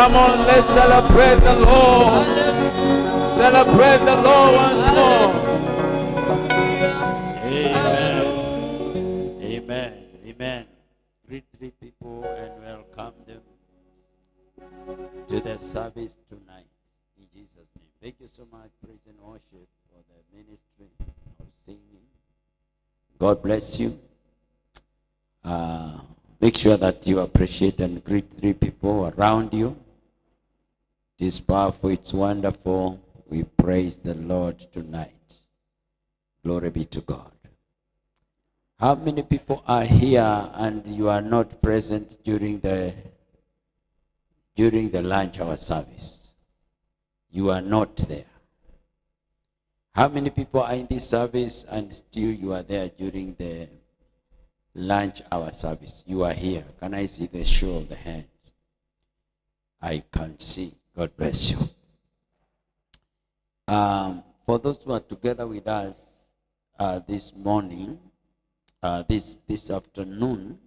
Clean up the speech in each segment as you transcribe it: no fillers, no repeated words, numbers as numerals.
Come on, let's celebrate the Lord. Celebrate the Lord once more. Amen. Amen. Amen. Greet 3 people and welcome them to the service tonight. In Jesus' name. Thank you so much, praise and worship, for the ministry of singing. God bless you. Make sure that you appreciate and greet 3 people around you. It is powerful, it's wonderful. We praise the Lord tonight. Glory be to God. How many people are here and you are not present during the lunch hour service? You are not there. How many people are in this service and still you are there during the lunch hour service? You are here. Can I see the show of the hand? I can see. God bless you. For those who are together with us this morning, this afternoon,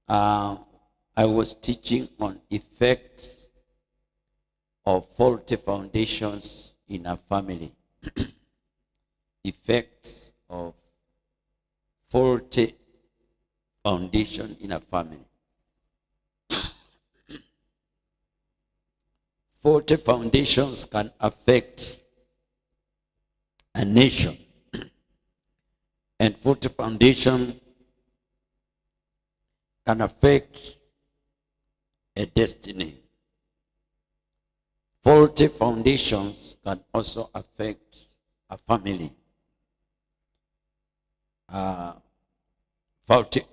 I was teaching on effects of faulty foundations in a family. Effects of faulty foundation in a family. Faulty foundations can affect a nation. And faulty foundation can affect a destiny. Faulty foundations can also affect a family. Faulty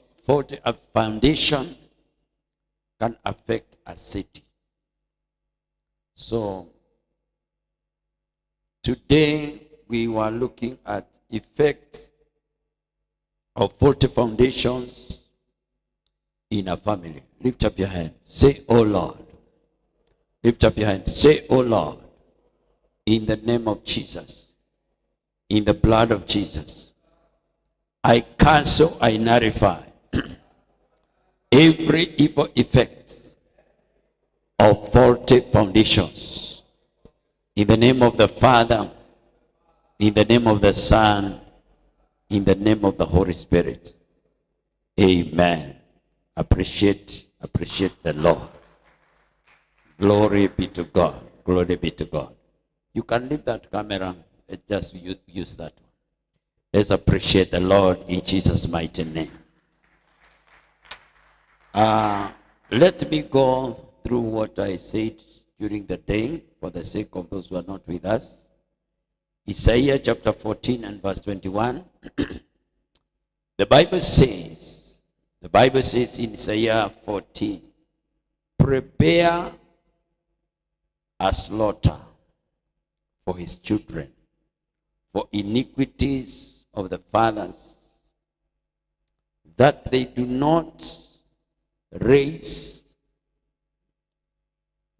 foundation can affect a city. So today we were looking at effects of faulty foundations in a family. Lift up your hand. Say, oh Lord. Lift up your hand. Say, oh Lord. In the name of Jesus. In the blood of Jesus. I cancel, I nullify every evil effect of faulty foundations. In the name of the Father, in the name of the Son, in the name of the Holy Spirit. Amen. Appreciate the Lord. Glory be to God. Glory be to God. You can leave that camera. Just use that one. Let's appreciate the Lord in Jesus' mighty name. Let me go through what I said during the day for the sake of those who are not with us. Isaiah chapter 14 and verse 21. The Bible says in Isaiah 14, prepare a slaughter for his children, for iniquities of the fathers, that they do not raise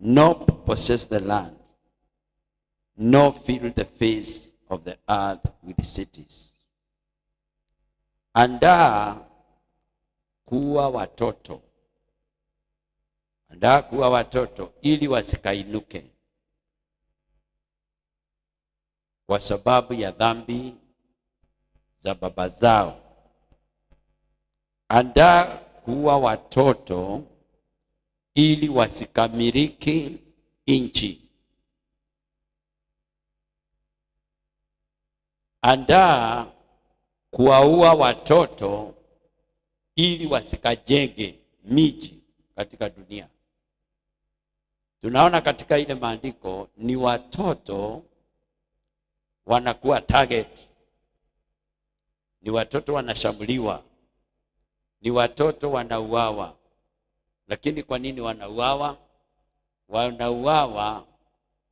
nor possess the land, nor fill the face of the earth with cities. Andaa kuwa watoto ili wasikainuke kwa sababu ya dhambi za baba zao. Andaa kuwa watoto ili wasikamiliki nchi. Andaa kuwaua watoto ili wasikajenge miji katika dunia. Tunaona katika ile maandiko ni watoto wanakuwa target. Ni watoto wanashambuliwa. Ni watoto wanauawa. Lakini kwa nini wanauawa? Wanauawa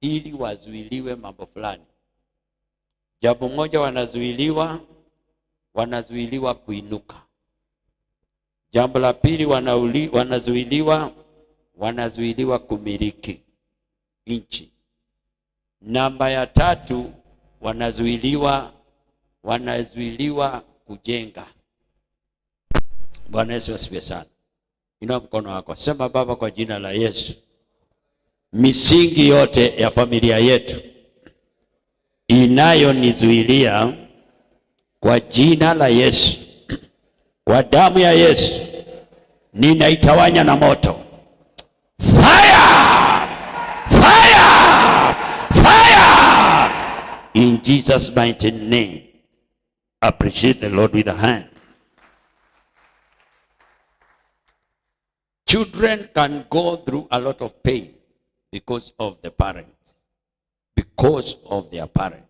ili wazuiliwe mambo fulani. Jambo moja, wanazuiliwa kuinuka. Jambo la pili, wanazuiliwa kumiliki nchi. Namba ya 3, wanazuiliwa kujenga. Bwana Yesu asifiwe sana. Inua mkono wako, sema Baba, kwa jina la Yesu, misingi yote ya familia yetu inayonizuilia, kwa jina la Yesu, kwa damu ya Yesu, ninaitawanya na moto. Fire! Fire! Fire! In Jesus' mighty name. Appreciate the Lord with a hand. Children can go through a lot of pain because of the parents, because of their parents.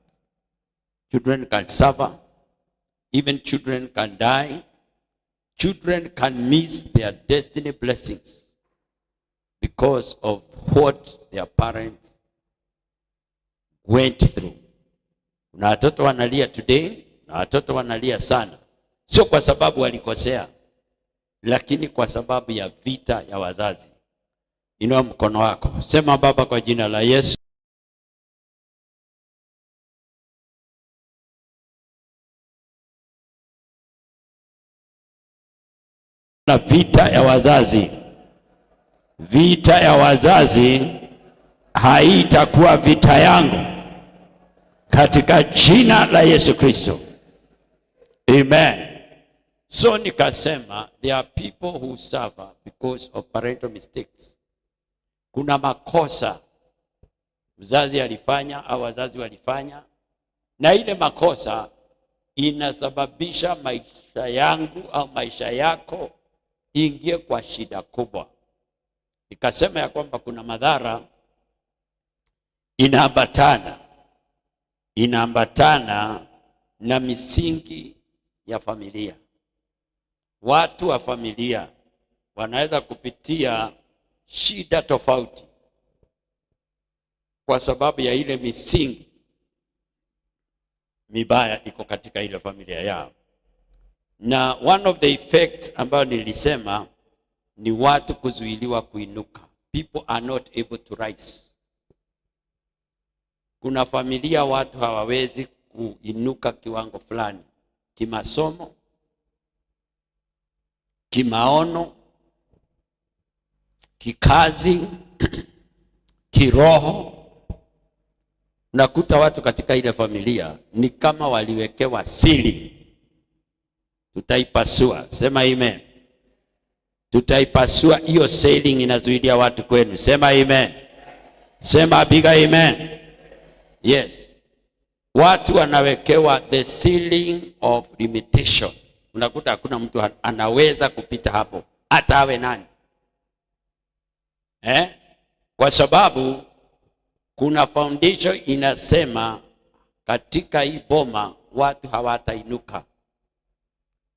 Children can suffer. Even children can die. Children can miss their destiny blessings because of what their parents went through. Na watoto wanalia today, na watoto wanalia sana. Sio kwa sababu walikosea, lakini kwa sababu ya vita ya wazazi. Inua mkono wako, sema Baba, kwa jina la Yesu, na vita ya wazazi. Vita ya wazazi haitakuwa vita yangu katika jina la Yesu Kristo. Amen. So nikasema there are people who suffer because of parental mistakes. Kuna makosa mzazi alifanya au wazazi walifanya, na ile makosa inasababisha maisha yangu au maisha yako ingie kwa shida kubwa. Nikasema ya kwamba kuna madhara inaambatana na misingi ya familia. Watu wa familia wanaweza kupitia shida tofauti kwa sababu ya ile misingi mibaya iko katika ile familia yao. Na one of the effects ambayo nilisema ni watu kuzuiliwa kuinuka. People are not able to rise. Kuna familia watu hawawezi kuinuka kiwango fulani, kimasomo, kimaono, kikazi, kiroho. Unakuta watu katika ile familia ni kama waliwekewa siri. Tutaipasua, sema amen. Tutaipasua hiyo ceiling inazuilia watu kwenu, sema amen. Sema biga amen. Yes. Watu wanawekewa the ceiling of limitation. Unakuta hakuna mtu anaweza kupita hapo, hata awe nani. Kwa sababu kuna foundation inasema katika hii boma watu hawatainuka,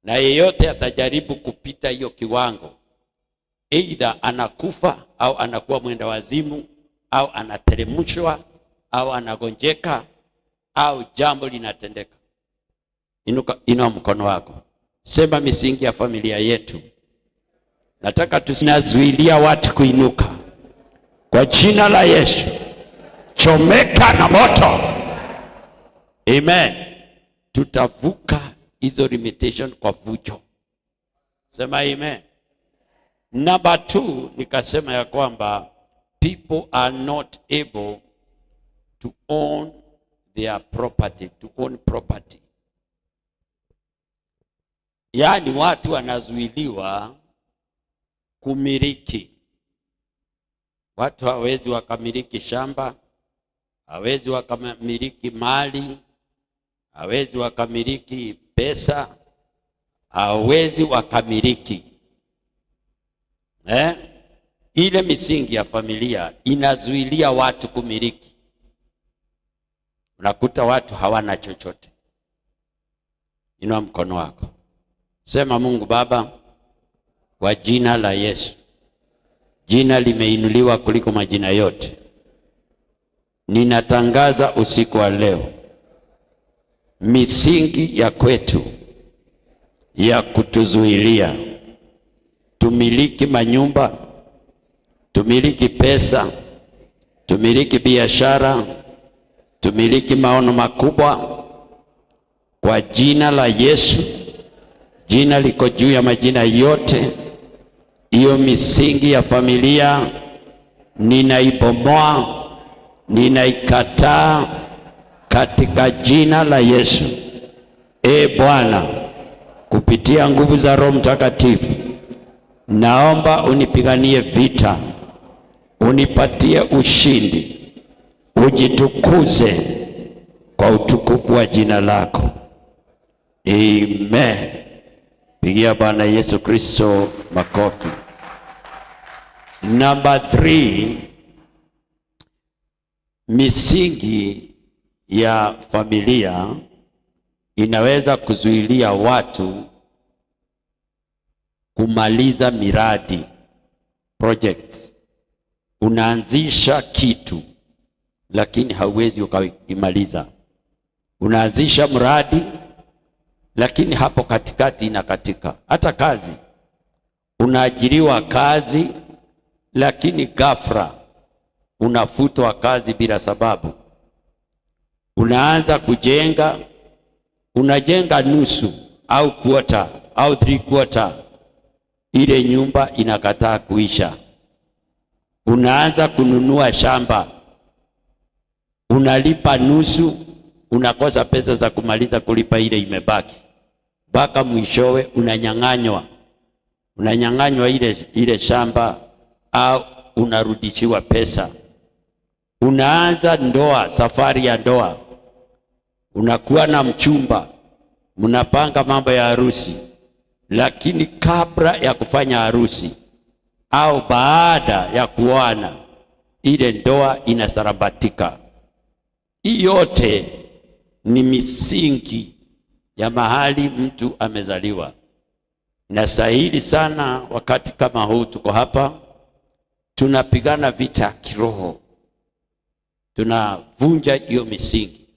na yeyote atajaribu kupita hiyo kiwango, either anakufa au anakuwa mwenda wazimu au anateremshwa au anagonjeka au jambo linatendeka. Inua mkono wako, sema misingi ya familia yetu nataka tunazuilia watu kuinuka kwa jina la Yesu. Chomeka na moto. Amen. Tutavuka hizo limitation kwa vujo, sema amen. Number 2, nikasema ya kwamba people are not able to own their property, to own property. Yaani watu wanazuiliwa kumiliki. Watu hawezi wakamiliki shamba, hawezi wakamiliki mali, hawezi wakamiliki pesa, hawezi wakamiliki. Ile misingi ya familia inazuilia watu kumiliki. Unakuta watu hawana chochote. Inua mkono wako, sema Mungu Baba, kwa jina la Yesu, jina limeinuliwa kuliko majina yote, ninatangaza usiku wa leo misingi ya kwetu ya kutuzuilia tumiliki manyumba, tumiliki pesa, tumiliki biashara, tumiliki maono makubwa, kwa jina la Yesu, jina liko juu ya majina yote, Hiyo misingi ya familia ninaibomoa, ninaikataa katika jina la Yesu. Bwana, kupitia nguvu za Roho Mtakatifu, naomba unipiganie vita, unipatie ushindi, ujitukuze kwa utukufu wa jina lako. Amen. Pigia Bwana Yesu Kristo makofi. Number 3, misingi ya familia inaweza kuzuilia watu kumaliza miradi, projects. Unaanzisha kitu lakini hauwezi ukaimaliza. Unaanzisha mradi lakini hapo katikati inakatika. Hata kazi, unaajiriwa kazi lakini ghafla unafutwa kazi bila sababu. Unaanza kujenga, unajenga nusu au quarter au 3/4, ile nyumba inakataa kuisha. Unaanza kununua shamba, unalipa nusu, unakosa pesa za kumaliza kulipa ile imebaki, mpaka mwishowe unanyang'anywa ile shamba au unarudishiwa pesa. Unaanza ndoa, safari ya ndoa, unakuwa na mchumba, mnapanga mambo ya harusi, lakini kabla ya kufanya harusi au baada ya kuoana, ile ndoa inasarabatika. Hii yote ni misingi ya mahali mtu amezaliwa. Na sahili sana wakati kama huu tuko hapa, tunapigana vita kiroho, tunavunja hiyo misingi.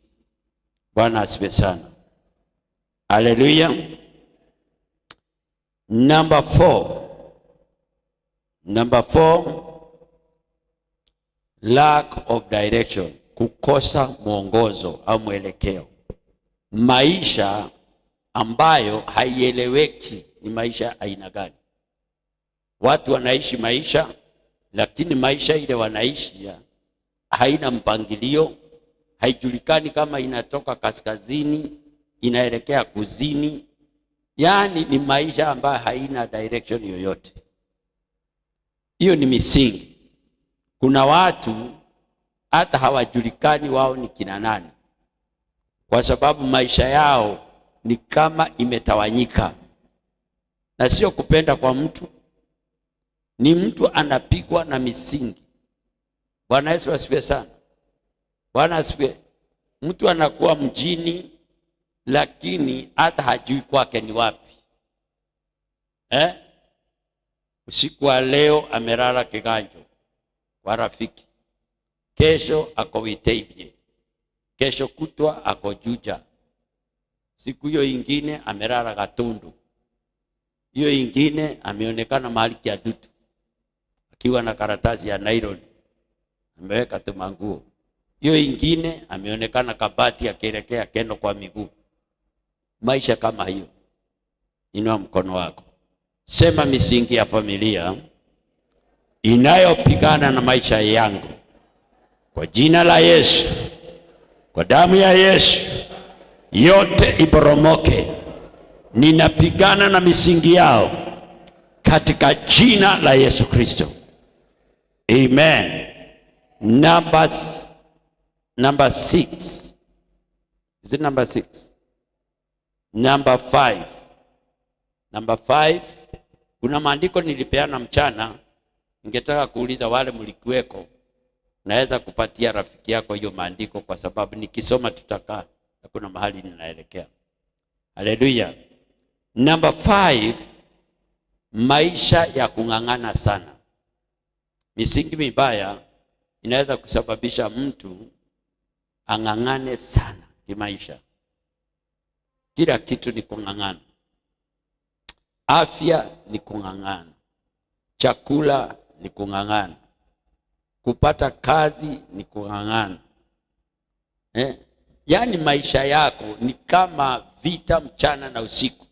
Bwana asifiwe sana. Haleluya. Number 4, lack of direction, kukosa mwongozo au mwelekeo. Maisha ambayo haieleweki ni maisha aina gani? Watu wanaishi maisha, lakini maisha ile wanaishi haina mpangilio, haijulikani kama inatoka kaskazini inaelekea kusini. Yaani ni maisha ambayo haina direction yoyote. Hiyo ni misingi. Kuna watu hata hawajulikani wao ni kina nani, kwa sababu maisha yao ni kama imetawanyika. Na sio kupenda kwa mtu, ni mtu anapigwa na misingi. Bwana Yesu asifiwe sana. Bwana asifiwe. Mtu anakuwa mjini lakini hata hajui kwake ni wapi. Usiku wa leo amelala Kiganjo kwa rafiki, kesho ako Witeithie, kesho kutwa ako Juja, siku hiyo ingine amelala Gatundu, hiyo ingine ameonekana mahali kia Dutu akiwa na karatasi ya nylon ameweka tumanguo, hiyo ingine ameonekana Kabati akielekea Keno kwa miguu. Maisha kama hiyo. Inua mkono wako, sema misingi ya familia inayopigana na maisha yangu, kwa jina la Yesu, kwa damu ya Yesu, yote iboromoke. Ninapigana na misingi yao katika jina la Yesu Kristo. Amen. Number 6. Is it number 6? Number 5. Number 5. Kuna maandiko nilipeana mchana, ningetaka kuuliza wale mlikuweko, naweza kupatia rafiki yako hiyo maandiko, kwa sababu nikisoma tutakaa, hakuna mahali ninaelekea. Haleluya. Number 5, maisha ya kung'ang'ana sana. Misingi mibaya inaweza kusababisha mtu ang'ang'ane sana kimaisha. Kila kitu ni kung'ang'ana. Afya ni kung'ang'ana. Chakula ni kung'ang'ana. Kupata kazi ni kung'ang'ana. Yaani maisha yako ni kama vita mchana na usiku.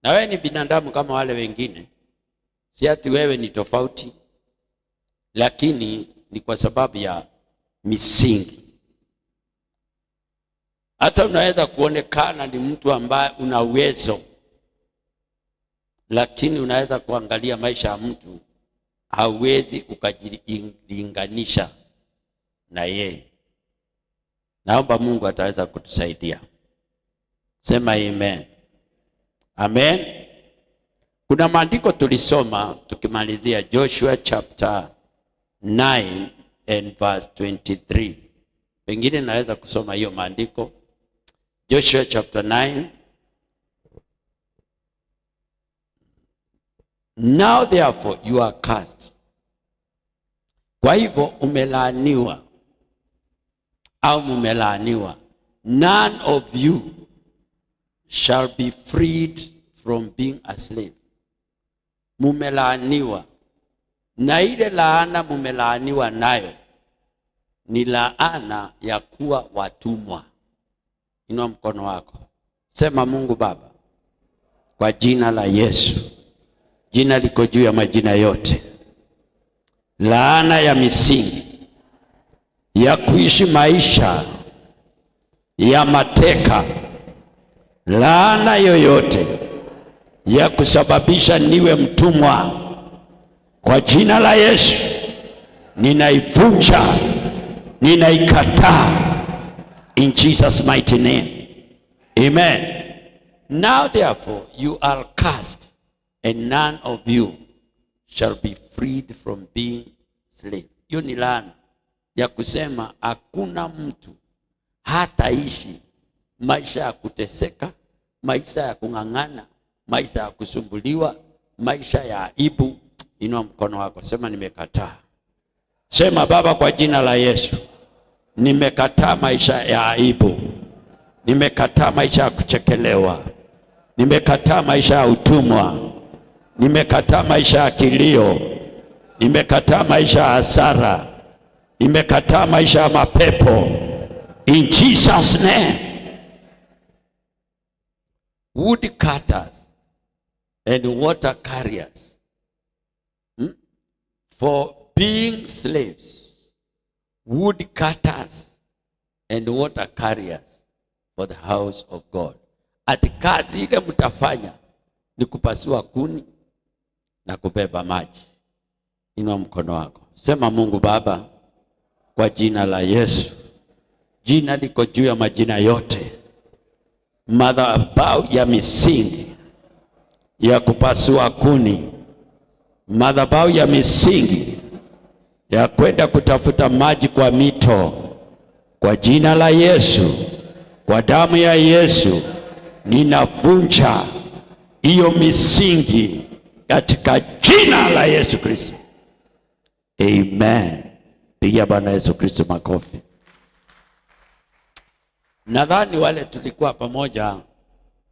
Na wewe ni binadamu kama wale wengine. Si ati wewe ni tofauti, lakini ni kwa sababu ya misingi. Hata unaweza kuonekana ni mtu ambaye una uwezo, lakini unaweza kuangalia maisha ya mtu, hauwezi ukajilinganisha na yeye. Naomba Mungu ataweza kutusaidia. Sema amen. Amen. Kuna maandiko tulisoma tukimalizia Joshua chapter 9 and verse 23. Pengine naweza kusoma hiyo maandiko. Joshua chapter 9. Now therefore you are cursed. Kwa hivyo umelaaniwa au mumelaaniwa. None of you shall be freed from being a slave. Mumelaaniwa. Na ile laana mumelaaniwa nayo ni laana ya kuwa watumwa. Inua mkono wako. Sema Mungu Baba, kwa jina la Yesu, jina liko juu ya majina yote, laana ya misingi ya kuishi maisha ya mateka, laana yoyote ya kusababisha niwe mtumwa, kwa jina la Yesu ninaivunja, ninaikataa in Jesus mighty name. Amen. Now therefore you are cursed, and none of you shall be freed from being slave. Hiyo ni laana ya kusema hakuna mtu hataishi maisha ya kuteseka, maisha ya kung'ang'ana, maisha ya kusumbuliwa, maisha ya aibu. Inua mkono wako, sema nimekataa. Sema Baba, kwa jina la Yesu nimekataa maisha ya aibu, nimekataa maisha ya kuchekelewa, nimekataa maisha ya utumwa, nimekataa maisha ya kilio, nimekataa maisha ya hasara, nimekataa maisha ya mapepo. In Jesus name. Wood cutters and water carriers for being slaves. Wood cutters and water carriers for the house of God. Ati kazi ile mtafanya ni kupasua kuni na kubeba maji. Inua mkono wako. Sema Mungu Baba, kwa jina la Yesu, jina liko juu ya majina yote, madhabahu ya misingi ya kupasua kuni, madhabahu ya misingi ya kwenda kutafuta maji kwa mito, kwa jina la Yesu, kwa damu ya Yesu, ninavunja hiyo misingi katika jina la Yesu Kristo. Amen. Pigia Bwana Yesu Kristo makofi. Nadhani wale tulikuwa pamoja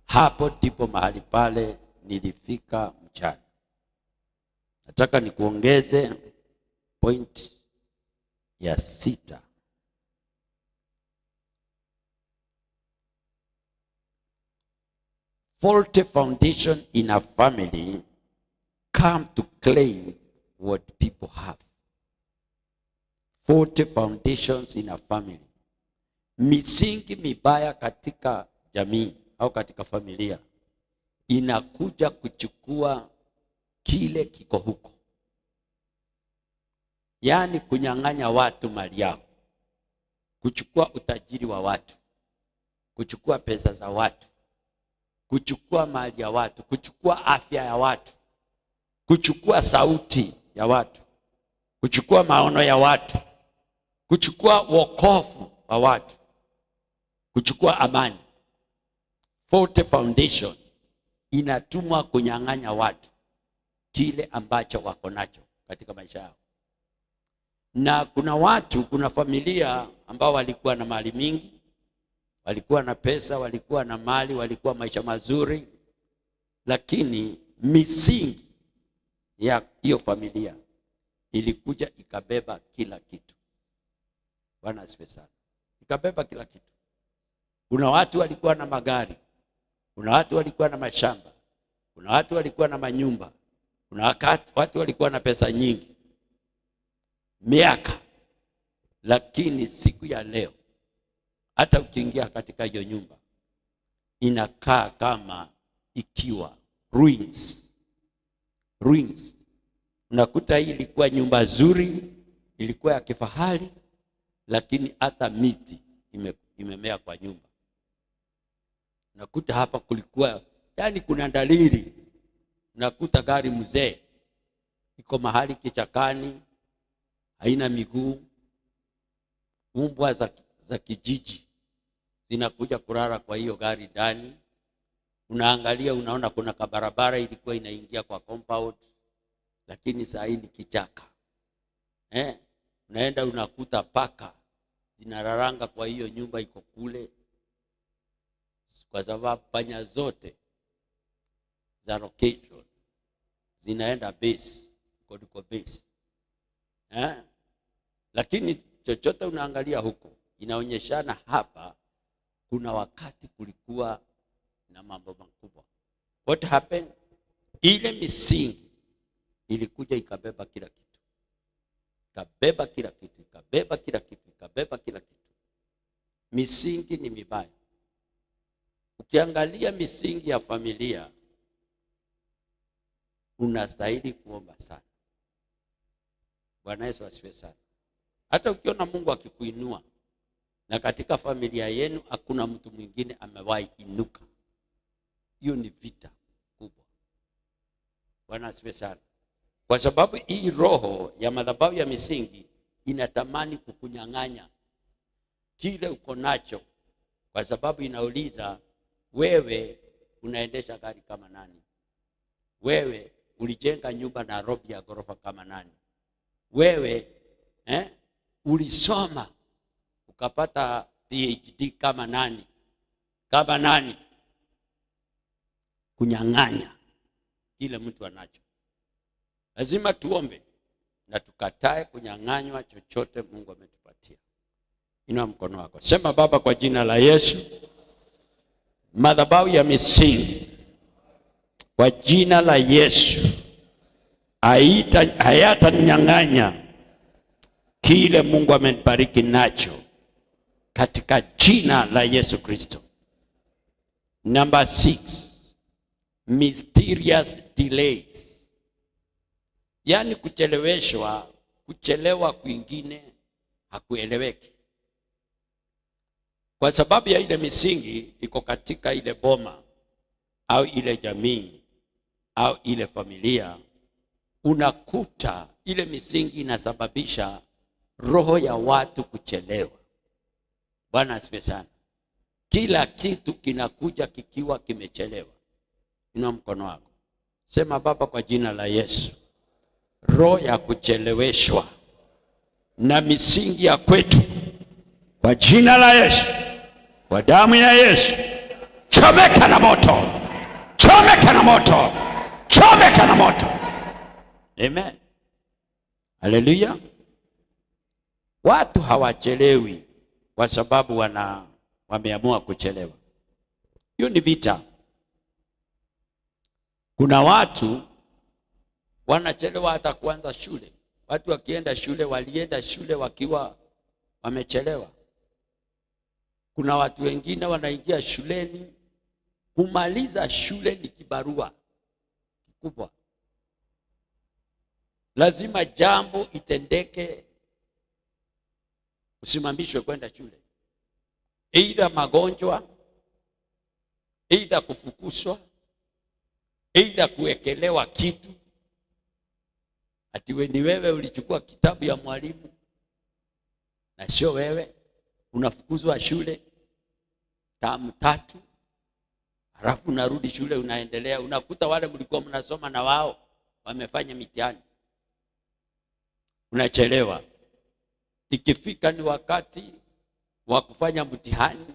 hapo ndipo mahali pale nilifika mchana. Nataka nikuongeze point ya 6. Faulty foundation in a family come to claim what people have. Faulty foundations in a family. Misingi mibaya katika jamii au katika familia inakuja kuchukua kile kiko huko. Yaani kunyang'anya watu mali yao, kuchukua utajiri wa watu, kuchukua pesa za watu, kuchukua mali ya watu, kuchukua afya ya watu, kuchukua sauti ya watu, kuchukua maono ya watu, kuchukua wokovu wa watu, kuchukua amani. Faulty foundation inatumwa kunyang'anya watu kile ambacho wako nacho katika maisha yao. Na kuna watu, kuna familia ambao walikuwa na mali mingi, walikuwa na pesa, walikuwa na mali, walikuwa maisha mazuri, lakini misingi ya hiyo familia ilikuja ikabeba kila kitu. Bwana asifiwe sana. Ikabeba kila kitu. Kuna watu walikuwa na magari, kuna watu walikuwa na mashamba, kuna watu walikuwa na manyumba, Kuna wakati watu walikuwa na pesa nyingi miaka, lakini siku ya leo hata ukiingia katika hiyo nyumba inakaa kama ikiwa ruins. Unakuta hii ilikuwa nyumba nzuri, ilikuwa ya kifahari, lakini hata miti imemea kwa nyumba. Unakuta hapa kulikuwa, yani kuna dalili. Unakuta gari mzee iko mahali kichakani, haina miguu. Umbwa za kijiji zinakuja kulala kwa hiyo gari ndani. Unaangalia unaona kuna kabarabara ilikuwa inaingia kwa compound, lakini saa hii ni kichaka. Unaenda unakuta paka zinararanga kwa hiyo nyumba iko kule, kwa sababu panya zote za location zinaenda base, kwa base. Lakini chochote unaangalia huko inaonyeshana hapa kuna wakati kulikuwa na mambo makubwa. What happened? Ile misingi ilikuja ikabeba kila kitu. Ikabeba kila kitu. Misingi ni mibaya. Ukiangalia misingi ya familia, unastahili kuomba sana. Bwana Yesu asifiwe sana. Hata ukiona Mungu akikuinua na katika familia yenu hakuna mtu mwingine amewahi inuka, hiyo ni vita kubwa. Bwana asifiwe sana. Kwa sababu hii roho ya madhabahu ya misingi inatamani kukunyang'anya kile uko nacho, kwa sababu inauliza, wewe unaendesha gari kama nani? Wewe ulijenga nyumba Nairobi ya ghorofa kama nani? Wewe ulisoma ukapata PhD kama nani? Kama nani? Kunyang'anya kile mtu anacho. Lazima tuombe na tukatae kunyang'anywa chochote Mungu ametupatia. Inua mkono wako, sema: Baba, kwa jina la Yesu, madhabahu ya misingi kwa jina la Yesu hayataninyang'anya kile Mungu amenibariki nacho katika jina la Yesu Kristo. Number 6, mysterious delays. Yani kuchelewa kwingine hakueleweki. Kwa sababu ya ile misingi iko katika ile boma au ile jamii au ile familia, unakuta ile misingi inasababisha roho ya watu kuchelewa. Bwana asifiwe sana. Kila kitu kinakuja kikiwa kimechelewa. Inua mkono wako, sema: Baba, kwa jina la Yesu, roho ya kucheleweshwa na misingi ya kwetu, kwa jina la Yesu, kwa damu ya Yesu, chomeka na moto, chomeka na moto, chomeka na moto. Amen. Haleluya. Watu hawachelewi kwa sababu wameamua kuchelewa. Hiyo ni vita. Kuna watu wanachelewa hata kuanza shule. Watu wakienda shule, walienda shule wakiwa wamechelewa. Kuna watu wengine wanaingia shuleni, kumaliza shule ni kibarua kikubwa. Lazima jambo itendeke, usimamishwe kwenda shule. Aidha magonjwa, aidha kufukuzwa, aidha kuwekelewa kitu. Ati ni wewe ulichukua kitabu ya mwalimu na sio wewe, unafukuzwa shule term 3, halafu unarudi shule unaendelea. Unakuta wale mlikuwa mnasoma na wao wamefanya mitihani, unachelewa. Ikifika ni wakati wa kufanya mtihani,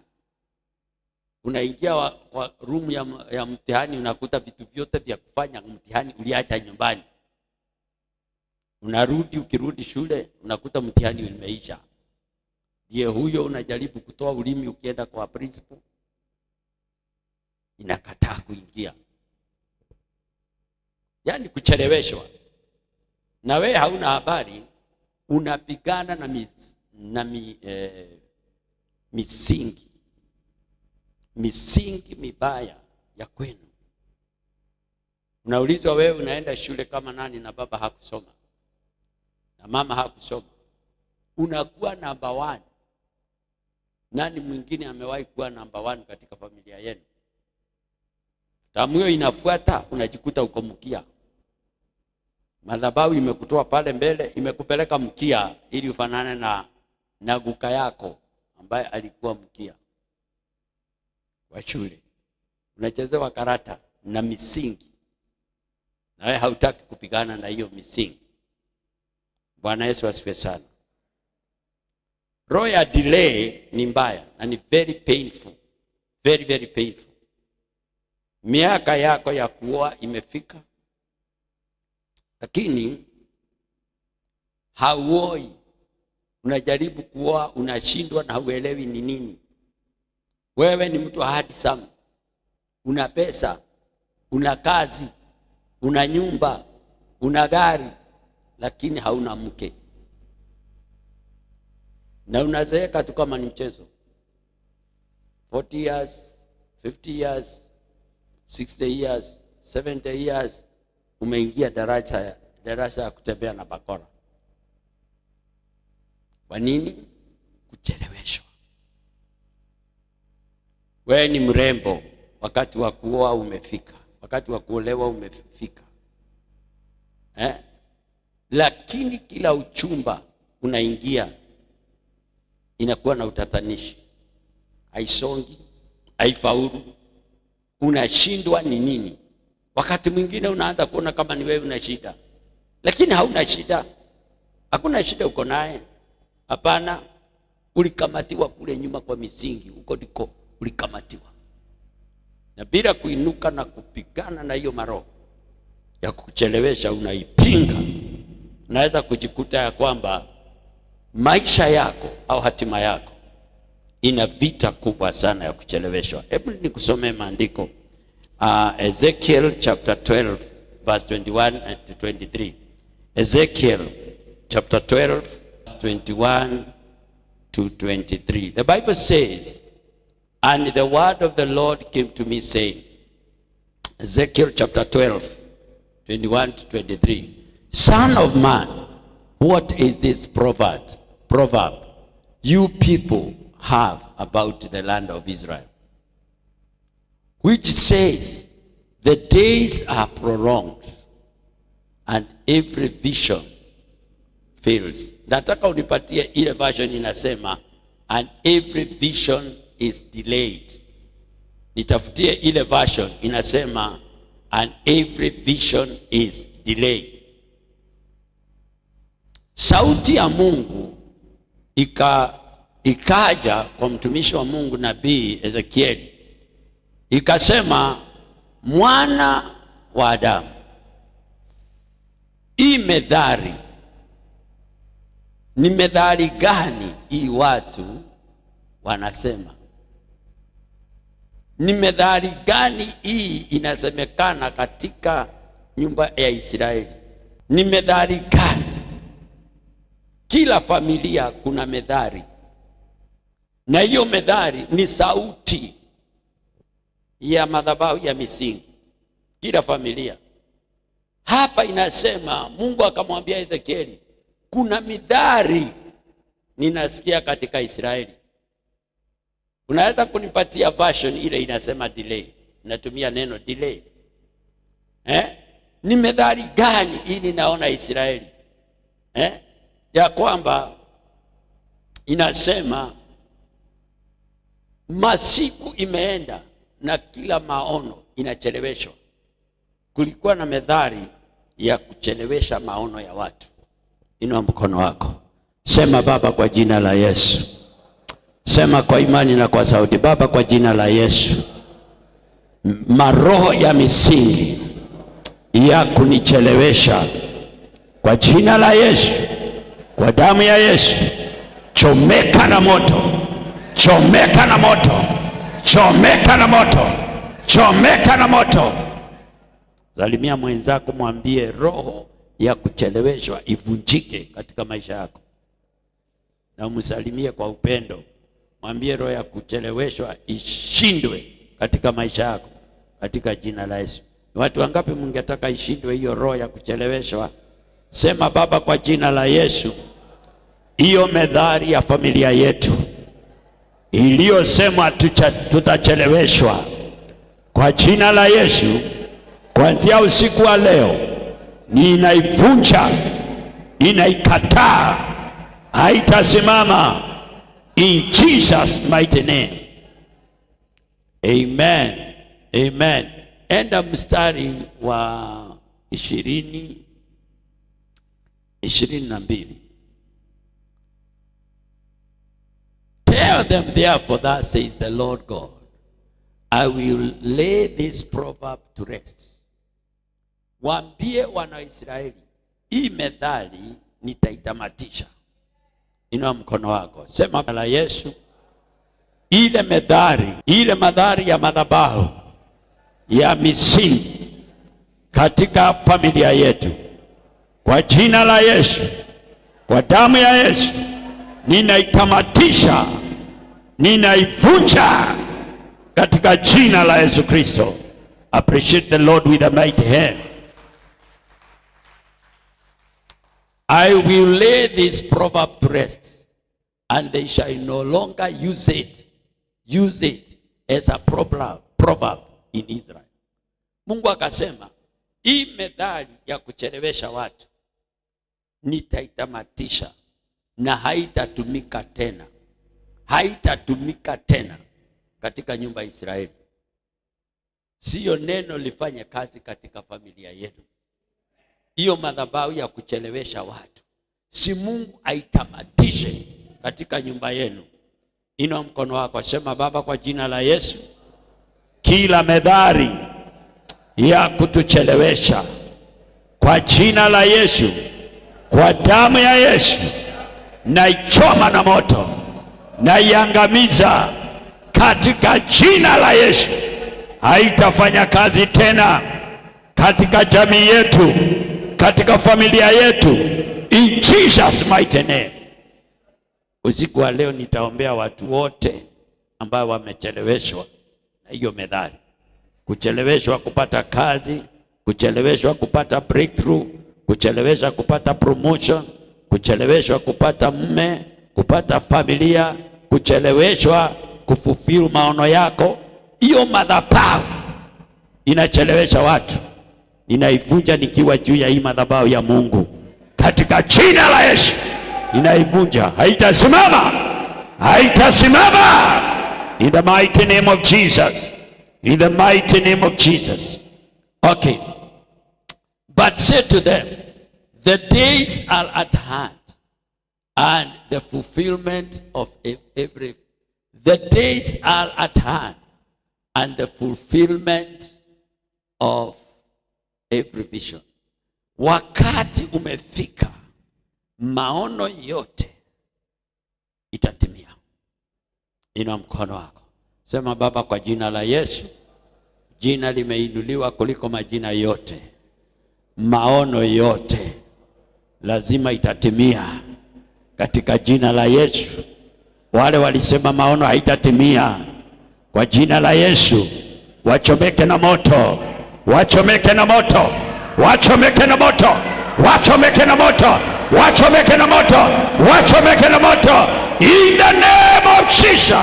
unaingia wa room ya mtihani, unakuta vitu vyote vya kufanya mtihani uliacha nyumbani. Unarudi, ukirudi shule unakuta mtihani umeisha. Ndiye huyo unajaribu kutoa ulimi, ukienda kwa principal inakataa kuingia. yaani kucheleweshwa, na wewe hauna habari, unapigana na misingi mibaya ya kwenu. Unaulizwa wewe unaenda shule kama nani na baba hakusoma na mama hakusoma, unakuwa namba 1. Nani mwingine amewahi kuwa namba 1 katika familia yenu? Tamu hiyo inafuata, unajikuta uko mkia. Madhabahu imekutoa pale mbele, imekupeleka mkia ili ufanane na guka yako ambaye alikuwa mkia wa shule. Unachezewa karata na misingi, na wewe hautaki kupigana na hiyo misingi. Bwana Yesu asifiwe sana. Roho ya delay ni mbaya na ni very painful, very very painful. Miaka yako ya kuoa imefika, lakini hauoi. Unajaribu kuoa, unashindwa na huelewi ni nini. Wewe ni mtu handsome, una pesa, una kazi, una nyumba, una gari, lakini hauna mke. Na unazeeka tu kama ni mchezo. 40 years, 50 years, 60 years, 70 years, umeingia darasa ya kutembea na bakora. Kwa nini? Kucheleweshwa. Wewe ni mrembo, wakati wa kuoa umefika, wakati wa kuolewa umefika. Lakini kila uchumba unaingia inakuwa na utatanishi. Haisongi, haifaulu. Unashindwa ni nini? Wakati mwingine unaanza kuona kama ni wewe una shida, lakini hauna shida. Hakuna shida uko naye. Hapana, ulikamatiwa kule nyuma kwa misingi, uko ndiko ulikamatiwa. Na bila kuinuka na kupigana na hiyo maroho ya kuchelewesha, unaipinga, unaweza kujikuta ya kwamba maisha yako au hatima yako ina vita kubwa sana ya kucheleweshwa. Hebu nikusomee maandiko. Ezekiel chapter 12 verse 21 to 23. Ezekiel chapter 12 verse 21 to 23. The Bible says, and the word of the Lord came to me saying, Ezekiel chapter 12 21 to 23. Son of man, what is this proverb you people have about the land of Israel, which says, the days are prolonged and every vision fails. Nataka unipatie ile version inasema, and every vision is delayed. Nitafutie ile version inasema, and every vision is delayed. Sauti ya Mungu ikaja kwa mtumishi wa Mungu nabii Ezekieli, ikasema, mwana wa Adamu, hii methali ni methali gani hii watu wanasema? Ni methali gani hii inasemekana katika nyumba ya Israeli? Ni methali gani? Kila familia kuna methali, na hiyo methali ni sauti ya madhabahu ya misingi. Kila familia. Hapa inasema Mungu akamwambia Ezekieli, kuna mithali ninasikia katika Israeli. Unaweza kunipatia version ile inasema delay? Natumia neno delay. Ni methali gani hii ninaona Israeli? Ya kwamba inasema masiku imeenda na kila maono inacheleweshwa. Kulikuwa na methali ya kuchelewesha maono ya watu. Inua mkono wako, sema, Baba, kwa jina la Yesu. Sema kwa imani na kwa sauti, Baba, kwa jina la Yesu, maroho ya misingi ya kunichelewesha, kwa jina la Yesu, kwa damu ya Yesu, chomeka na moto, chomeka na moto, chomeka na moto, chomeka na moto. Salimia mwenzako, mwambie roho ya kucheleweshwa ivunjike katika maisha yako. Na umsalimie kwa upendo, mwambie roho ya kucheleweshwa ishindwe katika maisha yako, katika jina la Yesu. Watu wangapi mngetaka ishindwe hiyo roho ya kucheleweshwa? Sema, Baba, kwa jina la Yesu, hiyo methali ya familia yetu iliyosema tutacheleweshwa, kwa jina la Yesu, kuanzia usiku wa leo ninaivunja, ninaikataa, haitasimama in Jesus mighty name. Amen. Amen. Enda mstari wa 22. Tell them therefore, thus says the Lord God, I will lay this proverb to rest. Waambie wana Israeli, hii methali nitaitamatisha. Inua mkono wako, sema la Yesu, ile methali ya madhabahu ya misingi katika familia yetu, kwa jina la Yesu, kwa damu ya Yesu, ninaitamatisha, ninaivunja katika jina la Yesu Kristo. Appreciate the Lord with a mighty hand. I will lay this proverb to rest, and they shall no longer use it as a proverb in Israel. Mungu akasema, hii methali ya kuchelewesha watu nitaitamatisha na haitatumika tena katika nyumba ya Israeli. Siyo neno lifanye kazi katika familia yenu. Hiyo madhabahu ya kuchelewesha watu, si Mungu aitamatishe katika nyumba yenu. Inua mkono wako, sema, Baba, kwa jina la Yesu, kila methali ya kutuchelewesha, kwa jina la Yesu, kwa damu ya Yesu, naichoma na moto, naiangamiza katika jina la Yesu. Haitafanya kazi tena katika jamii yetu, katika familia yetu, in Jesus mighty name. Usiku wa leo nitaombea watu wote ambao wamecheleweshwa na hiyo methali. Kucheleweshwa kupata kazi, kucheleweshwa kupata breakthrough, kucheleweshwa kupata promotion, kucheleweshwa kupata mume, kupata familia, kucheleweshwa kufufuru maono yako. Hiyo madhabahu inachelewesha watu, inaivunja nikiwa juu ya hii madhabahu ya Mungu katika jina la Yesu. Inaivunja, haitasimama in the mighty name of Jesus, in the mighty name of Jesus. Okay, but say to them, the days are at hand, and the fulfillment of every. The days are at hand, and the fulfillment of every vision. Wakati umefika, maono yote itatimia. Inua mkono wako, sema, Baba, kwa jina la Yesu, jina limeinuliwa kuliko majina yote. Maono yote lazima itatimia katika jina la Yesu. Wale walisema maono haitatimia, kwa jina la Yesu, wachomeke na moto, wachomeke na moto, wachomeke na moto, wachomeke na moto, wachomeke na moto, wachomeke na moto, in the name of Jesus.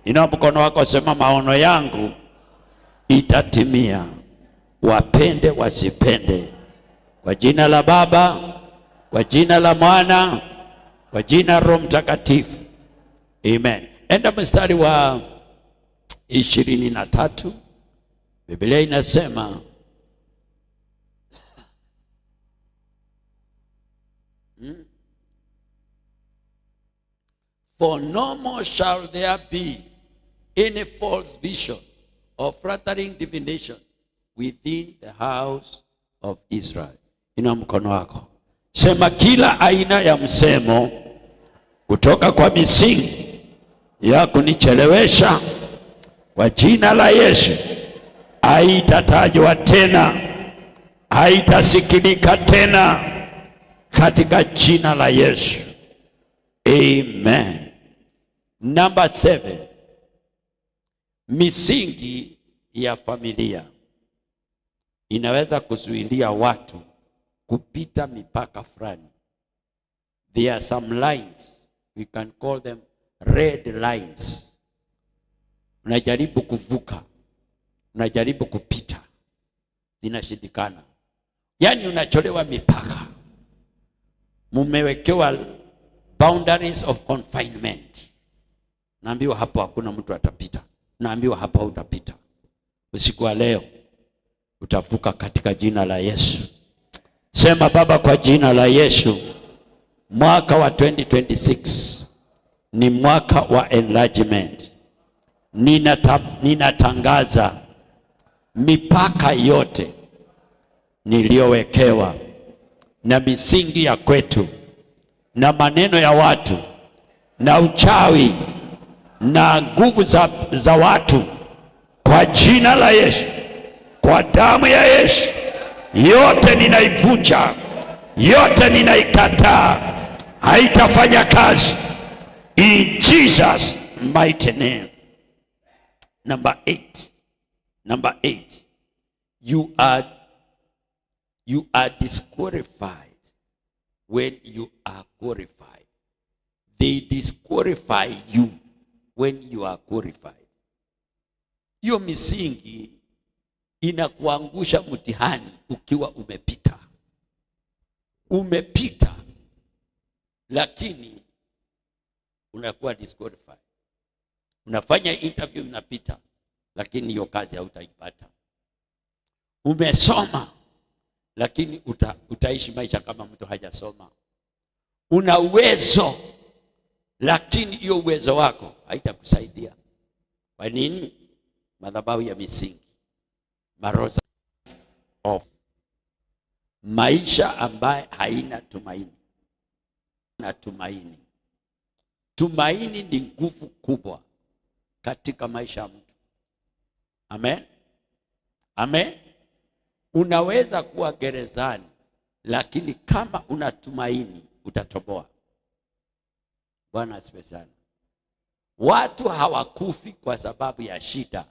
Inua mkono wako, sema, maono yangu itatimia, wapende wasipende, kwa jina la Baba, kwa jina la Mwana, kwa jina la Roho Mtakatifu. Amen. Enda mstari wa 23. Biblia inasema, for no more shall there be any false vision or flattering divination within the house of Israel. Ina mkono wako, sema, kila aina ya msemo kutoka kwa misingi ya kunichelewesha, kwa jina la Yesu, haitatajwa tena haitasikilika tena katika jina la Yesu. Amen. Number 7. Misingi ya familia inaweza kuzuilia watu kupita mipaka fulani. There are some lines, we can call them red lines. Unajaribu kuvuka, unajaribu kupita, zinashindikana. Yaani unacholewa mipaka. Mumewekewa boundaries of confinement. Naambiwa hapo hakuna mtu atapita. Naambiwa hapa utapita. Usiku wa leo utavuka katika jina la Yesu. Sema Baba, kwa jina la Yesu, mwaka wa 2026 ni mwaka wa enlargement. Ninatangaza mipaka yote niliyowekewa na misingi ya kwetu na maneno ya watu na uchawi na nguvu za watu, kwa jina la Yesu, kwa damu ya Yesu, yote ninaivunja, yote ninaikataa, haitafanya kazi in Jesus mighty name. Number 8, you are disqualified when you are glorified. They disqualify you when you are glorified. Hiyo misingi inakuangusha mtihani ukiwa umepita, lakini unakuwa disqualified. Unafanya interview, unapita, lakini hiyo kazi hautaipata. Umesoma, lakini utaishi maisha kama mtu hajasoma. Una uwezo, lakini hiyo uwezo wako haitakusaidia. Kwa nini? Madhabahu ya misingi, maroza of maisha ambaye haina tumaini. Na tumaini ni nguvu kubwa katika maisha ya mtu. Amen. Amen. Unaweza kuwa gerezani, lakini kama unatumaini utatoboa. Bwana asifiwe sana. Watu hawakufi kwa sababu ya shida.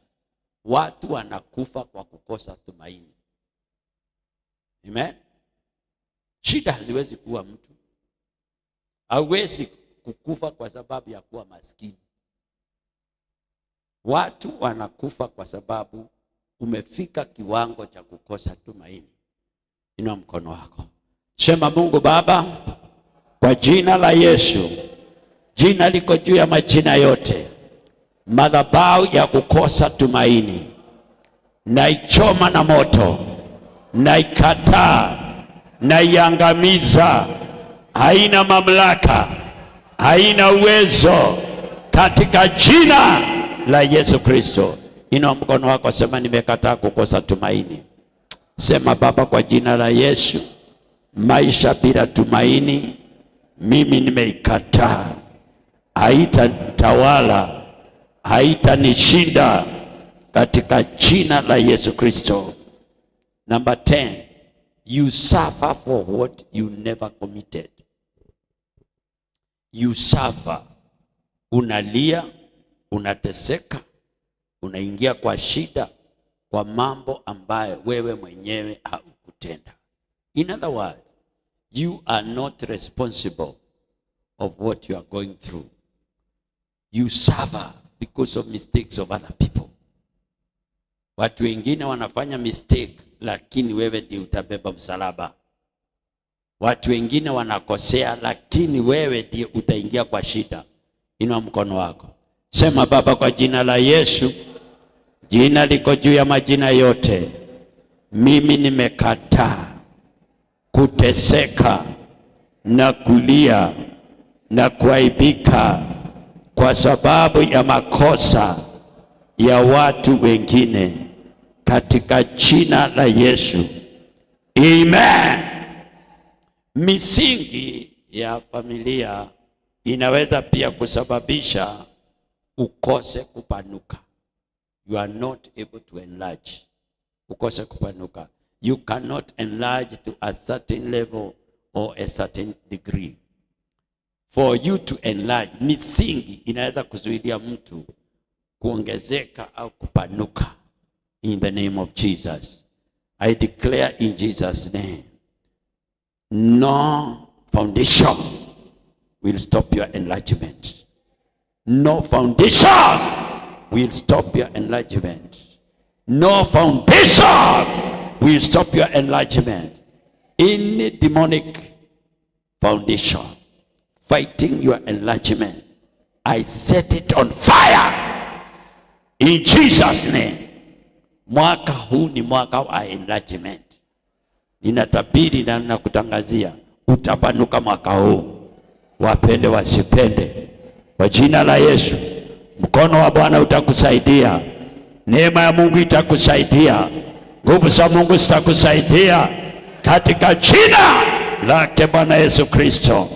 Watu wanakufa kwa kukosa tumaini. Amen. Shida haziwezi kuwa mtu. Hawezi kukufa kwa sababu ya kuwa maskini. Watu wanakufa kwa sababu umefika kiwango cha kukosa tumaini. Inua mkono wako. Sema, Mungu Baba, kwa jina la Yesu, jina liko juu ya majina yote, madhabahu ya kukosa tumaini naichoma na moto, naikataa, naiangamiza. Haina mamlaka, haina uwezo katika jina la Yesu Kristo. Inua mkono wako, sema nimekataa kukosa tumaini. Sema, Baba, kwa jina la Yesu, maisha bila tumaini mimi nimeikataa. Haitatawala, haitanishinda katika jina la Yesu Kristo. Number 10, you suffer for what you never committed. You suffer, unalia, unateseka, unaingia kwa shida kwa mambo ambayo wewe mwenyewe haukutenda. In other words, you are not responsible of what you are going through. You suffer because of mistakes of other people. Watu wengine wanafanya mistake, lakini wewe ndiye utabeba msalaba. Watu wengine wanakosea, lakini wewe ndiye utaingia kwa shida. Inua mkono wako. Sema, Baba, kwa jina la Yesu, jina liko juu ya majina yote, mimi nimekataa kuteseka na kulia na kuaibika kwa sababu ya makosa ya watu wengine katika jina la Yesu. Amen. Misingi ya familia inaweza pia kusababisha ukose kupanuka. You are not able to enlarge. Ukose kupanuka. You cannot enlarge to a certain level or a certain degree. For you to enlarge, misingi inaweza kuzuilia mtu kuongezeka au kupanuka. In the name of Jesus, I declare in Jesus' name, no foundation will stop your enlargement. No foundation will stop your enlargement. No foundation will stop your enlargement. Any demonic foundation fighting your enlargement, I set it on fire in Jesus' name. Mwaka huu ni mwaka wa enlargement. Ninatabiri na ninakutangazia utapanuka mwaka huu, wapende wasipende, kwa jina la Yesu. Mkono wa Bwana utakusaidia, neema ya Mungu itakusaidia, nguvu za Mungu zitakusaidia katika jina lake Bwana Yesu Kristo.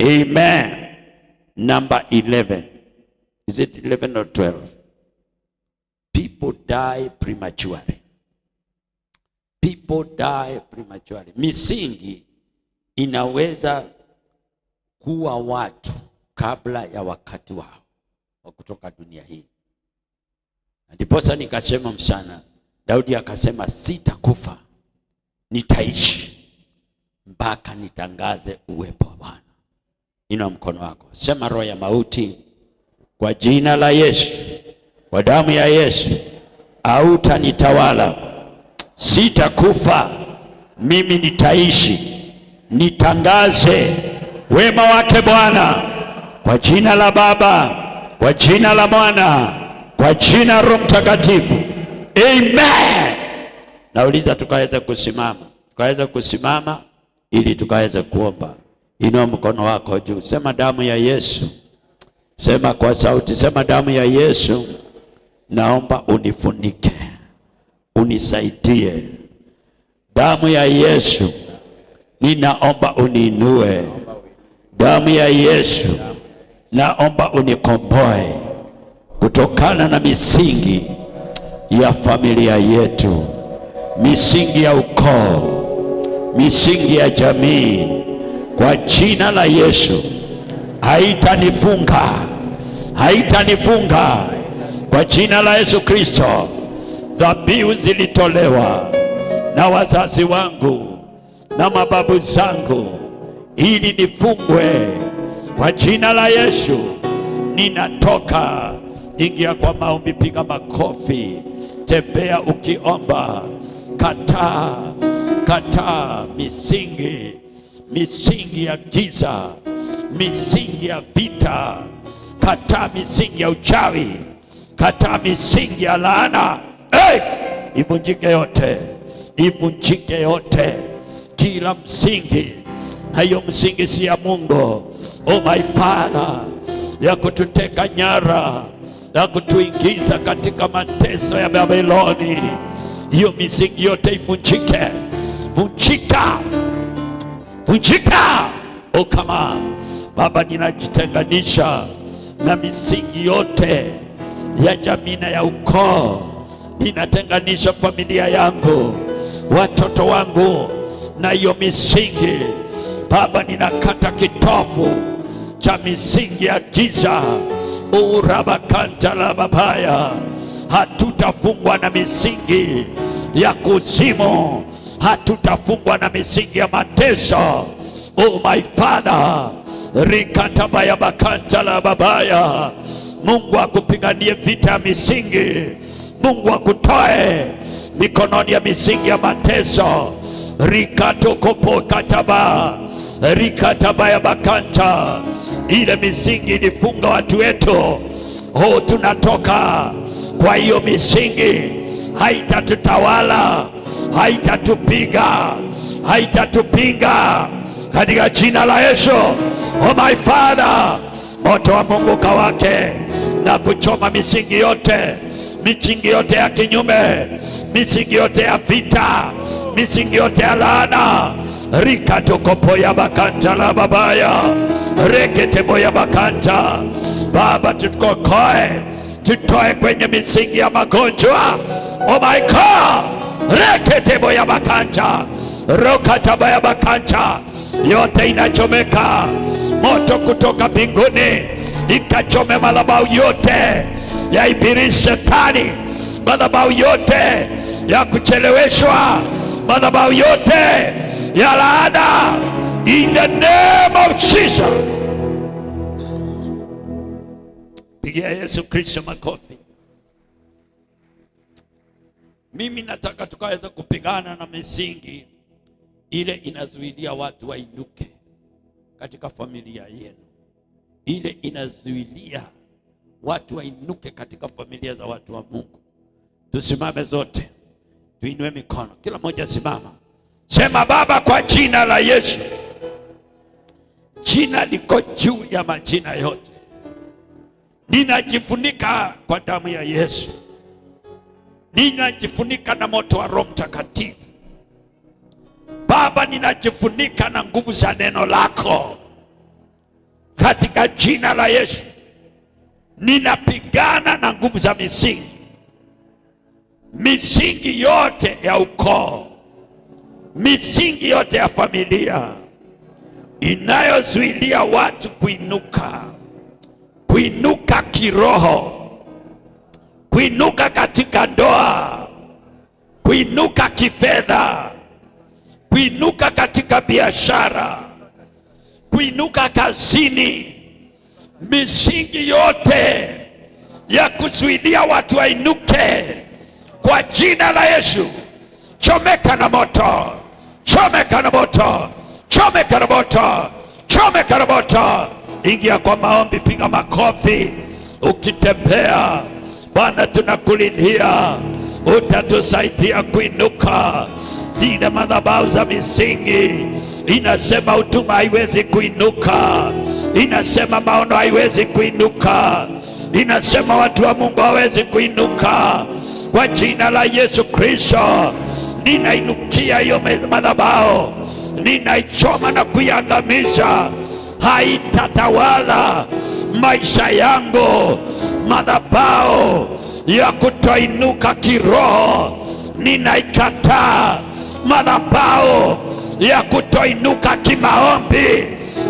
Amen. Number 11. Is it 11 or 12? People die prematurely. People die prematurely. Misingi inaweza kuwa watu kabla ya wakati wao wa kutoka dunia hii. Ndiposa nikasema mchana, Daudi akasema sitakufa, nitaishi mpaka nitangaze uwepo wa Bwana. Inua mkono wako, sema roho ya mauti, kwa jina la Yesu, kwa damu ya Yesu, hautanitawala. Sitakufa, mimi nitaishi, nitangaze wema wake Bwana, kwa jina la Baba, kwa jina la Mwana, kwa jina Roho Mtakatifu. Amen. Nauliza tukaweza kusimama ili tukaweza kuomba. Inua mkono wako juu, sema damu ya Yesu. Sema kwa sauti, sema damu ya Yesu, naomba unifunike, unisaidie. Damu ya Yesu, ninaomba uniinue. Damu ya Yesu, naomba unikomboe kutokana na misingi ya familia yetu, misingi ya ukoo, misingi ya jamii. Kwa jina la Yesu, haitanifunga, haitanifunga. Kwa jina la Yesu Kristo, dhabihu zilitolewa na wazazi wangu na mababu zangu ili nifungwe. Kwa jina la Yesu ninatoka. Ingia kwa maombi, piga makofi, tembea ukiomba. Kataa misingi ya giza, misingi ya vita, kataa misingi ya uchawi, kataa misingi ya laana. Ivunjike yote, ivunjike yote, kila msingi. Na hiyo msingi si ya Mungu, oh my Father, ya kututeka nyara na kutuingiza katika mateso ya Babiloni. Hiyo misingi yote ivunjike, vunjika, vunjika. Oh kama Baba, ninajitenganisha na misingi yote ya jamii na ya ukoo. Ninatenganisha familia yangu, watoto wangu na hiyo misingi. Baba, ninakata kitofu cha misingi ya giza. Urabakanta la babaya. Hatutafungwa na misingi ya kuzimu, hatutafungwa na misingi ya mateso. Oh my Father, rikatabaya bakanta la babaya. Mungu akupiganie vita ya misingi. Mungu akutoe mikononi ya misingi ya mateso. Rikatokopo kataba, rikatabaya bakanta. Ile misingi ilifunga watu wetu. Oh, tunatoka kwa hiyo misingi. Haitatutawala, haitatupiga, haitatupinga katika jina la Yesu. Oh my Father, moto wa Mungu kawake na kuchoma misingi yote, misingi yote ya kinyume, misingi yote ya vita, misingi yote ya laana. Rikatokopoya bakanta la babaya, reketeboya bakanta. Baba, tutukoe, tutoe kwenye misingi ya magonjwa. Oh my God, reketeboya bakanta, rokatabaya bakanta, yote inachomeka. Moto kutoka mbinguni ikachome madhabahu yote ya ibilisi shetani, madhabahu yote ya kucheleweshwa, madhabahu yote ya laana, in the name of Jesus. Pigia Yesu Kristo makofi. Mimi nataka tukaweza kupigana na misingi ile inazuilia watu wainuke katika familia yenu, ile inazuilia watu wainuke katika familia za watu wa Mungu. Tusimame zote, tuinue mikono, kila mmoja simama, sema: Baba, kwa jina la Yesu, jina liko juu ya majina yote, ninajifunika kwa damu ya Yesu, ninajifunika na moto wa Roho Mtakatifu. Baba, ninajifunika na nguvu za neno lako katika jina la Yesu. Ninapigana na nguvu za misingi yote ya ukoo, misingi yote ya familia inayozuilia watu kuinuka kiroho, kuinuka katika ndoa, kuinuka kifedha, kuinuka katika biashara, kuinuka kazini. Misingi yote ya kuzuilia watu wainuke kwa jina la Yesu, chomeka na moto, chomeka na moto, chomeka na moto, chomeka na moto. Ingia kwa maombi, piga makofi ukitembea. Bwana, tunakulilia utatusaidia kuinuka. Zile madhabahu za misingi, inasema huduma haiwezi kuinuka, inasema maono haiwezi kuinuka, inasema watu wa Mungu hawezi kuinuka. Kwa jina la Yesu Kristo, ninainukia hiyo madhabahu, ninaichoma na kuiangamiza. Haitatawala maisha yangu. Madhabahu ya kutoinuka kiroho ninaikataa. Madhabahu ya kutoinuka kimaombi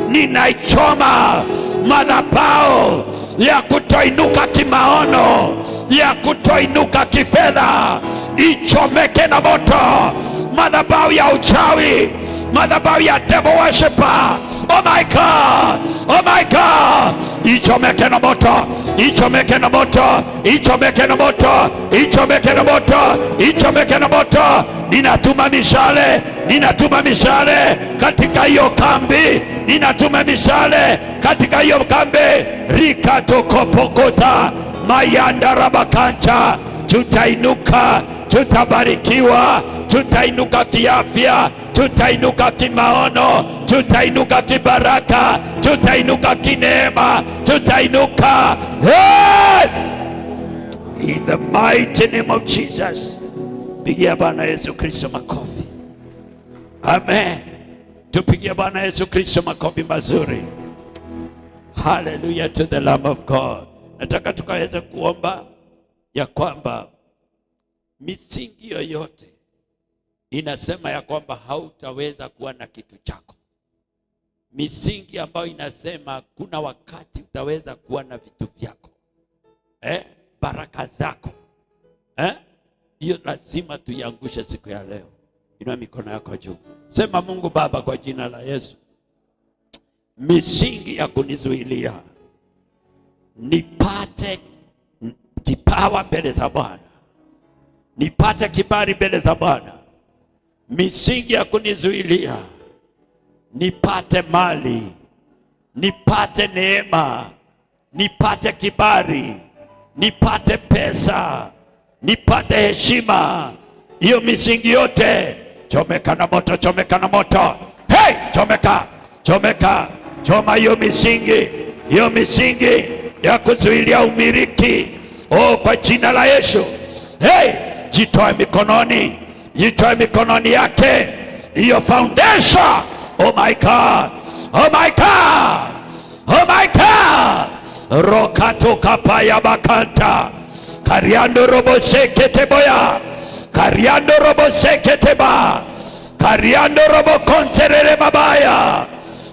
ninaichoma. Madhabahu ya kutoinuka kimaono, ya kutoinuka kifedha, ichomeke na moto. Madhabahu ya uchawi, madhabahu ya devil worshiper, oh my God, oh my God, ichomeke na moto, ichomeke na moto, ichomeke na moto, ichomeke na moto, ichomeke na moto. Ninatuma mishale, ninatuma mishale katika hiyo kambi, ninatuma mishale katika hiyo kambi. Rikatokopokota mayanda rabakancha. Tutainuka, tutabarikiwa, tutainuka kiafya, tutainuka kimaono, tutainuka kibaraka, tutainuka kineema, tutainuka. Hey! In the mighty name of Jesus. Pigia Bwana Yesu Kristo makofi. Amen. Tupigie Bwana Yesu Kristo makofi mazuri. Hallelujah to the Lamb of God. Nataka tukaweze kuomba ya kwamba misingi yoyote inasema ya kwamba hautaweza kuwa na kitu chako, misingi ambayo inasema kuna wakati utaweza kuwa na vitu vyako, baraka zako, hiyo lazima tuiangushe siku ya leo. Inua mikono yako juu, sema: Mungu Baba, kwa jina la Yesu, misingi ya kunizuilia nipate kipawa mbele za Bwana, nipate kibali mbele za Bwana, misingi ya kunizuilia nipate mali, nipate neema, nipate kibali, nipate pesa, nipate heshima, hiyo misingi yote chomeka na moto, chomeka na moto. Hey, chomeka, chomeka, choma hiyo misingi, hiyo misingi ya kuzuilia umiliki. Oh, kwa jina la Yesu. Hey, jitoe mikononi, jitoe mikononi yake hiyo foundation. Oh my God, oh my God, oh my God. Rokato kapaya bakanta kariando robo sekete boya Kariando robo seketeba. Kariando robo konterere mabaya.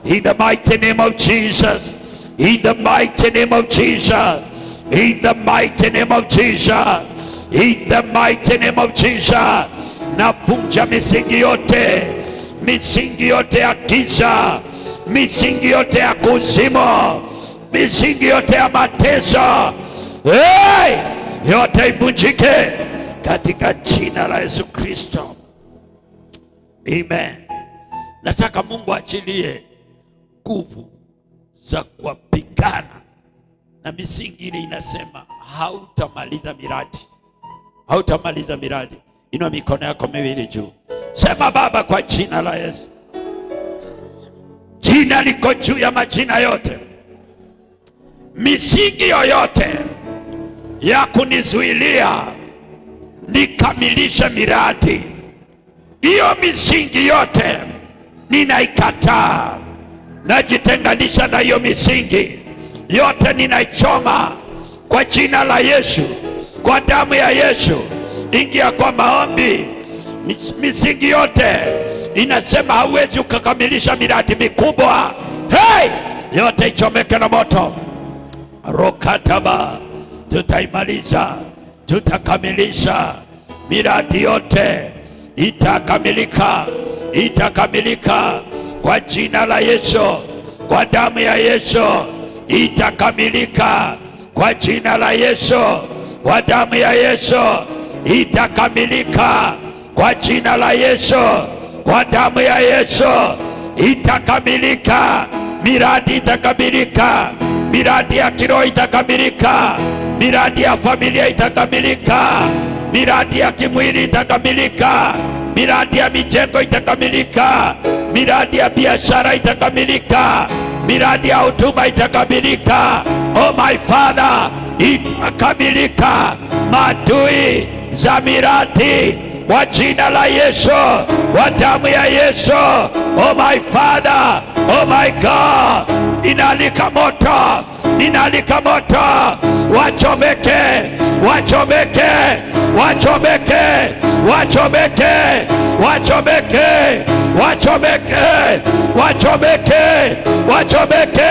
In the mighty name of Jesus. In the mighty name of Jesus. In the mighty name of Jesus. In the mighty name of Jesus. Navunja misingi yote. Misingi yote ya giza. Misingi yote ya kuzimu. Misingi yote ya mateso. Hey! Yote ivunjike katika jina la Yesu Kristo. Amen. Nataka Mungu achilie nguvu za kupigana na misingi ile inasema hautamaliza miradi. Hautamaliza miradi. Inua mikono yako miwili juu. Sema Baba, kwa jina la Yesu. Jina liko juu ya majina yote. Misingi yoyote ya kunizuilia nikamilishe miradi, hiyo misingi yote ninaikataa. Najitenganisha na hiyo misingi yote, ninaichoma kwa jina la Yesu, kwa damu ya Yesu. Ingia kwa maombi. Misingi yote inasema hauwezi ukakamilisha miradi mikubwa, hey! Yote ichomeke na moto. Rokataba. Tutaimaliza, tutakamilisha miradi yote, itakamilika, itakamilika kwa jina la Yesu, kwa damu ya Yesu. Itakamilika kwa jina la Yesu, kwa damu ya Yesu. Itakamilika kwa jina la Yesu, kwa damu ya Yesu. Itakamilika, miradi itakamilika, miradi ya kiroho itakamilika, miradi ya familia itakamilika, miradi ya kimwili itakamilika, miradi ya mijengo itakamilika, miradi ya biashara itakamilika, miradi ya huduma itakamilika. Oh my Father, itakamilika. Maadui za miradi kwa jina la Yesu, kwa damu ya Yesu. Oh my Father, oh my God, inalika moto, inalika moto. Wachomeke, wachomeke, wachomeke, wachomeke, wachomeke, wachomeke, wachomeke, wachomeke.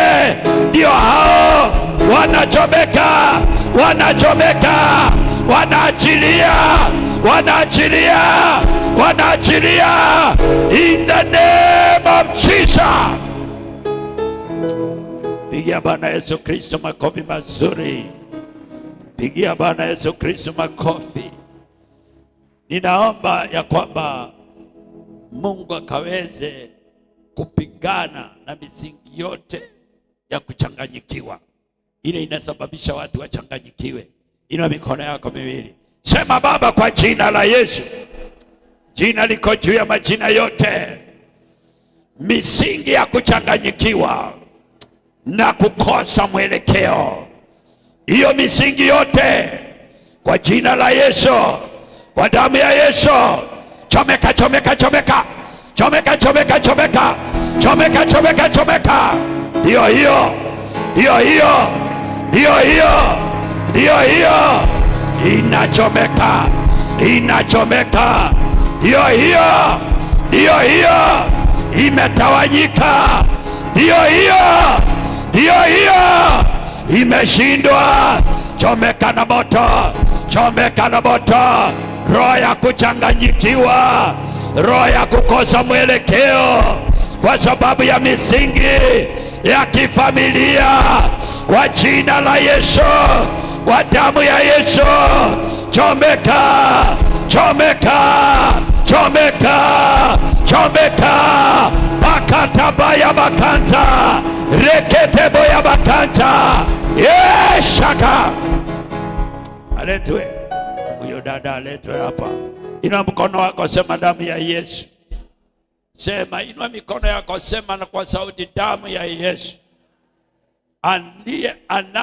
Ndio hao wanachomeka, wanachomeka, wanaachilia, wanaachilia, wanaachilia in the name of Jesus. Pigia Bwana Yesu Kristo makofi mazuri. Pigia Bwana Yesu Kristo makofi. Ninaomba ya kwamba Mungu akaweze kupigana na misingi yote ya kuchanganyikiwa, ile inasababisha watu wachanganyikiwe. Inua mikono yako miwili. Sema Baba, kwa jina la Yesu, jina liko juu ya majina yote, misingi ya kuchanganyikiwa na kukosa mwelekeo, hiyo misingi yote kwa jina la Yesu, kwa damu ya Yesu, chomeka, chomeka, chomeka, chomeka, chomeka, chomeka, chomeka, chomeka, chomeka. Ndio hiyo, ndio hiyo, ndio hiyo, ndio hiyo, inachomeka, inachomeka. Ndio hiyo, ndio hiyo, imetawanyika. Ndio hiyo, ndio hiyo, imeshindwa. Chomeka na moto, chomeka na moto. Roho ya kuchanganyikiwa, roho ya kukosa mwelekeo kwa sababu ya misingi ya kifamilia, kwa jina la Yesu, kwa damu ya Yesu, chomeka, chomeka, chomeka, chomeka. Bakataba ya bakanta, reketebo ya bakanta. Shaka aletwe huyo dada, aletwe hapa. Inua mkono wako, sema damu ya Yesu. Sema, inua mikono yako, sema na kwa sauti, damu ya Yesu. Ndiye